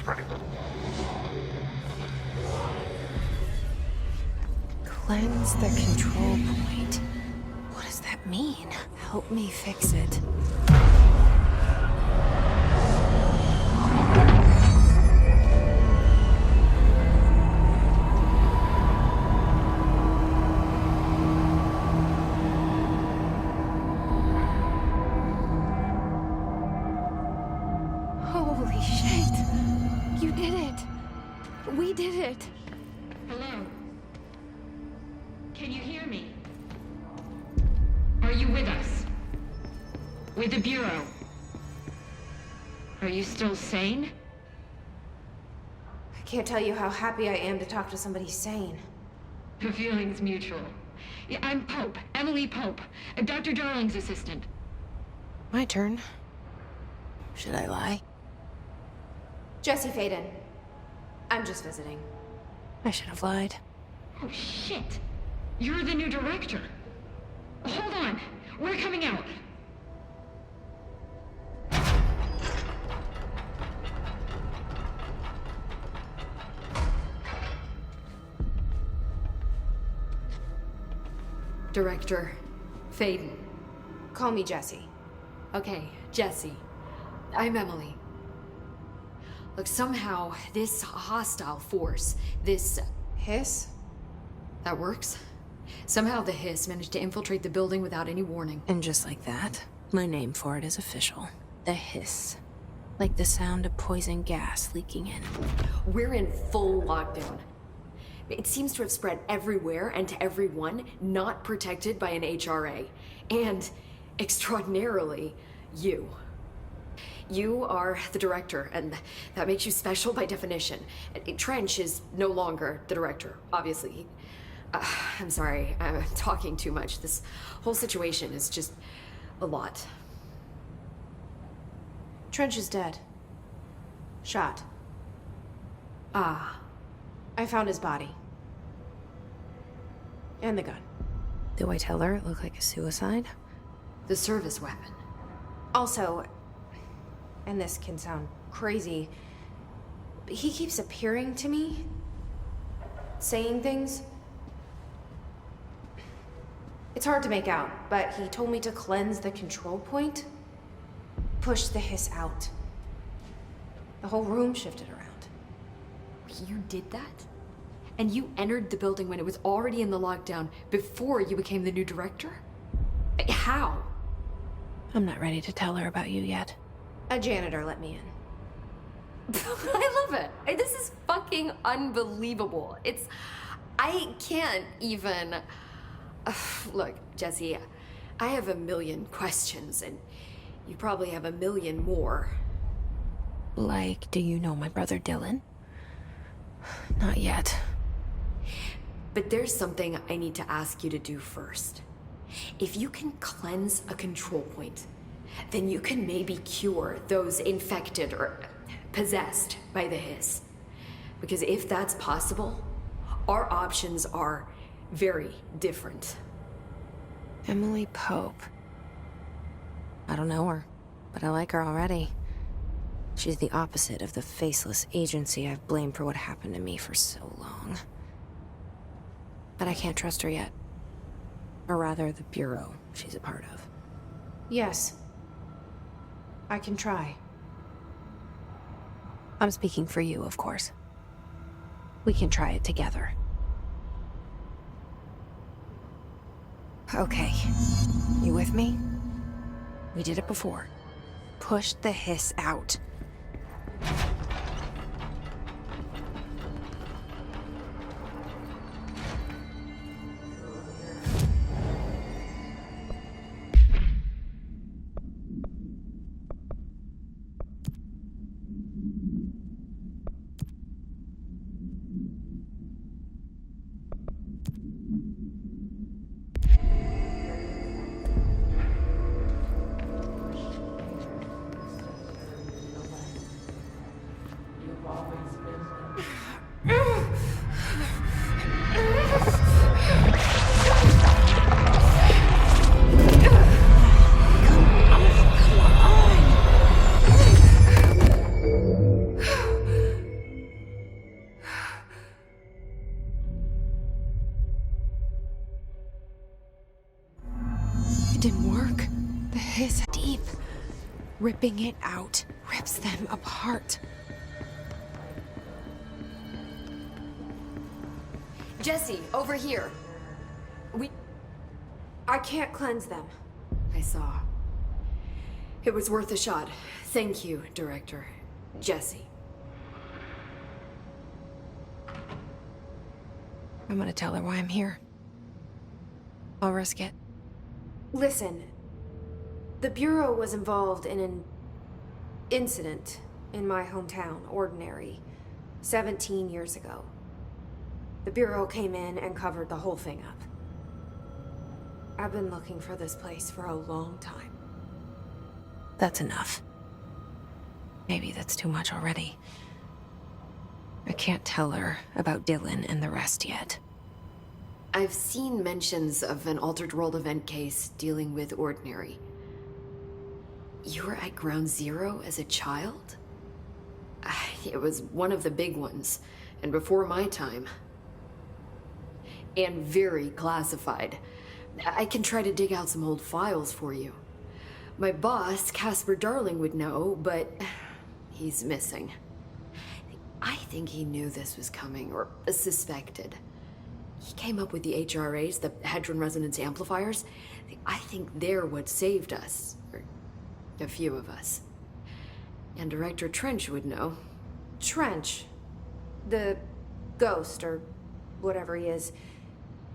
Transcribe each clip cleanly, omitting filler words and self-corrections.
spreading them. Cleanse the control point. What does that mean? Help me fix it. Holy shit! You did it! We did it! Hello? Can you hear me? Are you with us? With the Bureau? Are you still sane? I can't tell you how happy I am to talk to somebody sane. The feeling's mutual. Yeah, I'm Pope, Emily Pope, Dr. Darling's assistant. My turn. Should I lie? Jesse Faden. I'm just visiting. I should have lied. Oh, shit. You're the new director. Hold on. We're coming out. Director Faden. Call me Jesse. Okay, Jesse. I'm Emily. Look, somehow this hostile force, this... Hiss? that works? Somehow the Hiss managed to infiltrate the building without any warning. And just like that, my name for it is official. The Hiss. Like the sound of poison gas leaking in. We're in full lockdown. It seems to have spread everywhere and to everyone not protected by an HRA. And, extraordinarily, you. You are the director, and that makes you special by definition. Trench is no longer the director, obviously. I'm sorry, I'm talking too much. This whole situation is just a lot. Trench is dead. Shot. Ah, I found his body. And the gun. Do I tell her it looked like a suicide? the service weapon. Also, and this can sound crazy, but he keeps appearing to me, saying things. It's hard to make out, but he told me to cleanse the control point, push the hiss out. The whole room shifted around. You did that? And you entered the building when it was already in the lockdown before you became the new director? How? I'm not ready to tell her about you yet. A janitor let me in. I love it. This is fucking unbelievable. I can't even... Look, Jesse, I have a million questions, and you probably have a million more. Like, do you know my brother Dylan? Not yet. But there's something I need to ask you to do first. If you can cleanse a control point, then you can maybe cure those infected or possessed by the hiss. Because if that's possible, our options are very different. Emily Pope. I don't know her, but I like her already. She's the opposite of the faceless agency I've blamed for what happened to me for so long. But I can't trust her yet. Or rather, the Bureau she's a part of. Yes. I can try. I'm speaking for you, of course. We can try it together. Okay. You with me? We did it before. Push the hiss out. Ripping it out rips them apart. Jesse, over here. I can't cleanse them. I saw. It was worth a shot. Thank you, Director. Jesse. I'm gonna tell her why I'm here. I'll risk it. Listen, the Bureau was involved in an incident in my hometown, Ordinary, 17 years ago. The Bureau came in and covered the whole thing up. I've been looking for this place for a long time. That's enough. Maybe that's too much already. I can't tell her about Dylan and the rest yet. I've seen mentions of an Altered World event case dealing with Ordinary. You were at Ground Zero as a child? It was one of the big ones, and before my time. And very classified. I can try to dig out some old files for you. My boss, Casper Darling, would know, but he's missing. I think he knew this was coming, or suspected. He came up with the HRAs, the Hedron Resonance Amplifiers. I think they're what saved us, or a few of us. And Director Trench would know. Trench, the ghost, or whatever he is,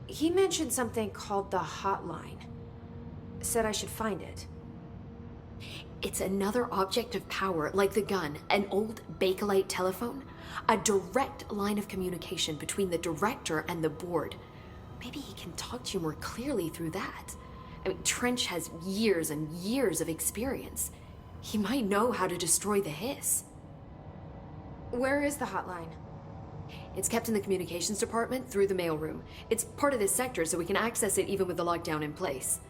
he mentioned something called the Hotline. Said I should find it. It's another object of power, like the gun, an old Bakelite telephone. A direct line of communication between the director and the board. Maybe he can talk to you more clearly through that. I mean, Trench has years and years of experience. He might know how to destroy the Hiss. Where is the Hotline? It's kept in the communications department through the mailroom. It's part of this sector, so we can access it even with the lockdown in place.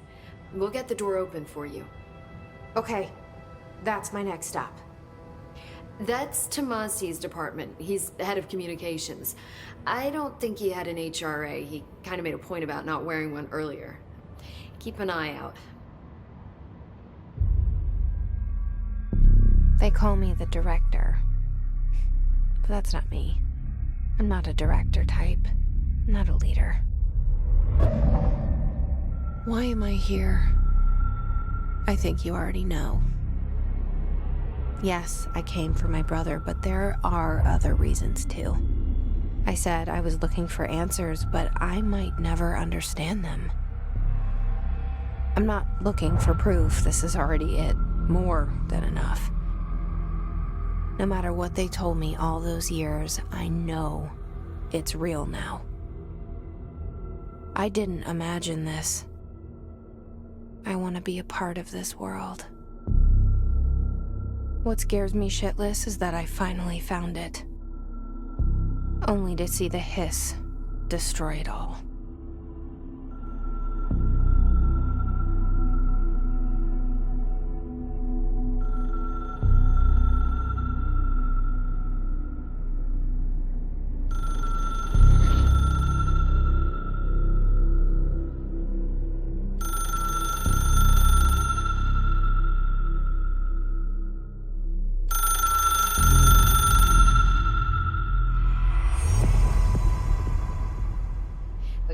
We'll get the door open for you. Okay, that's my next stop. That's Tomasi's department. He's the head of communications. I don't think he had an HRA. He kind of made a point about not wearing one earlier. Keep an eye out. They call me the director. But that's not me. I'm not a director type. I'm not a leader. Why am I here? I think you already know. Yes, I came for my brother, but there are other reasons too. I said I was looking for answers, but I might never understand them. I'm not looking for proof. This is already it. More than enough. No matter what they told me all those years, I know it's real now. I didn't imagine this. I want to be a part of this world. What scares me shitless is that I finally found it. Only to see the Hiss destroy it all.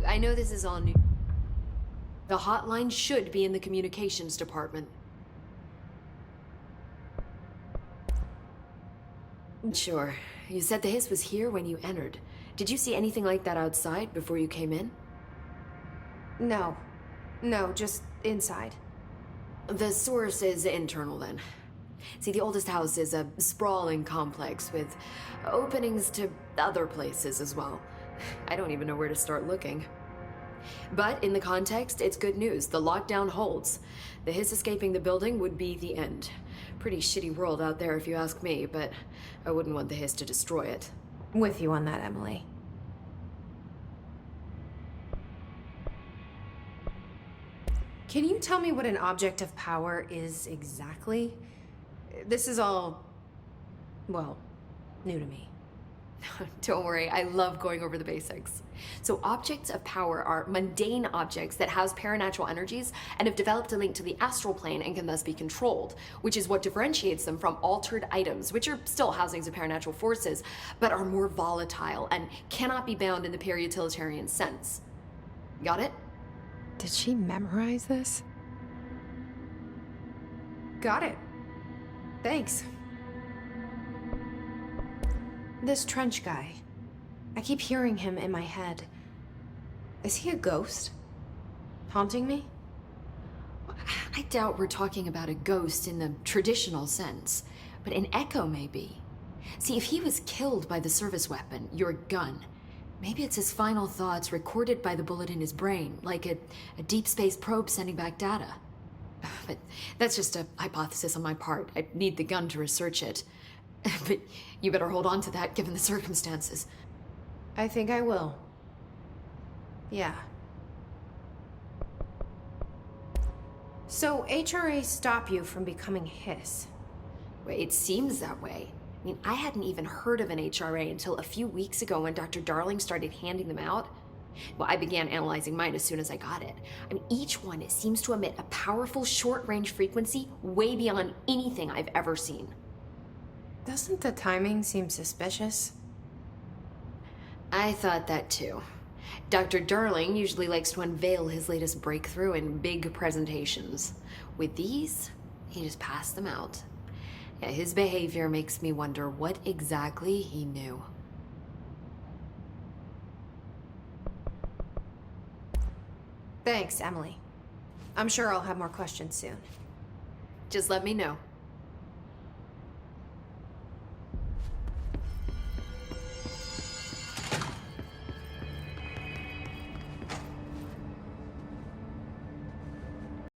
I know this is all new. The hotline should be in the communications department. Sure. You said the Hiss was here when you entered. Did you see anything like that outside before you came in? No, just inside. The source is internal then. See, the oldest house is a sprawling complex with openings to other places as well. I don't even know where to start looking. But in the context, it's good news. The lockdown holds. The Hiss escaping the building would be the end. Pretty shitty world out there if you ask me, but I wouldn't want the Hiss to destroy it. With you on that, Emily. Can you tell me what an object of power is exactly? This is all, well, new to me. Don't worry, I love going over the basics. So objects of power are mundane objects that house paranatural energies and have developed a link to the astral plane and can thus be controlled, which is what differentiates them from altered items, which are still housings of paranatural forces, but are more volatile and cannot be bound in the peri-utilitarian sense. Got it? Did she memorize this? Got it. Thanks. This Trench guy. I keep hearing him in my head. Is he a ghost? Haunting me? I doubt we're talking about a ghost in the traditional sense, but an echo maybe. See, if he was killed by the service weapon, your gun, maybe it's his final thoughts recorded by the bullet in his brain, like a deep space probe sending back data. But that's just a hypothesis on my part. I need the gun to research it. But you better hold on to that given the circumstances. I think I will. Yeah. So HRA stop you from becoming Hiss? Well, it seems that way. I mean, I hadn't even heard of an HRA until a few weeks ago when Dr. Darling started handing them out. Well, I began analyzing mine as soon as I got it. I mean, each one seems to emit a powerful short-range frequency way beyond anything I've ever seen. Doesn't the timing seem suspicious? I thought that too. Dr. Darling usually likes to unveil his latest breakthrough in big presentations. With these, he just passed them out. Yeah, his behavior makes me wonder what exactly he knew. Thanks, Emily. I'm sure I'll have more questions soon. Just let me know.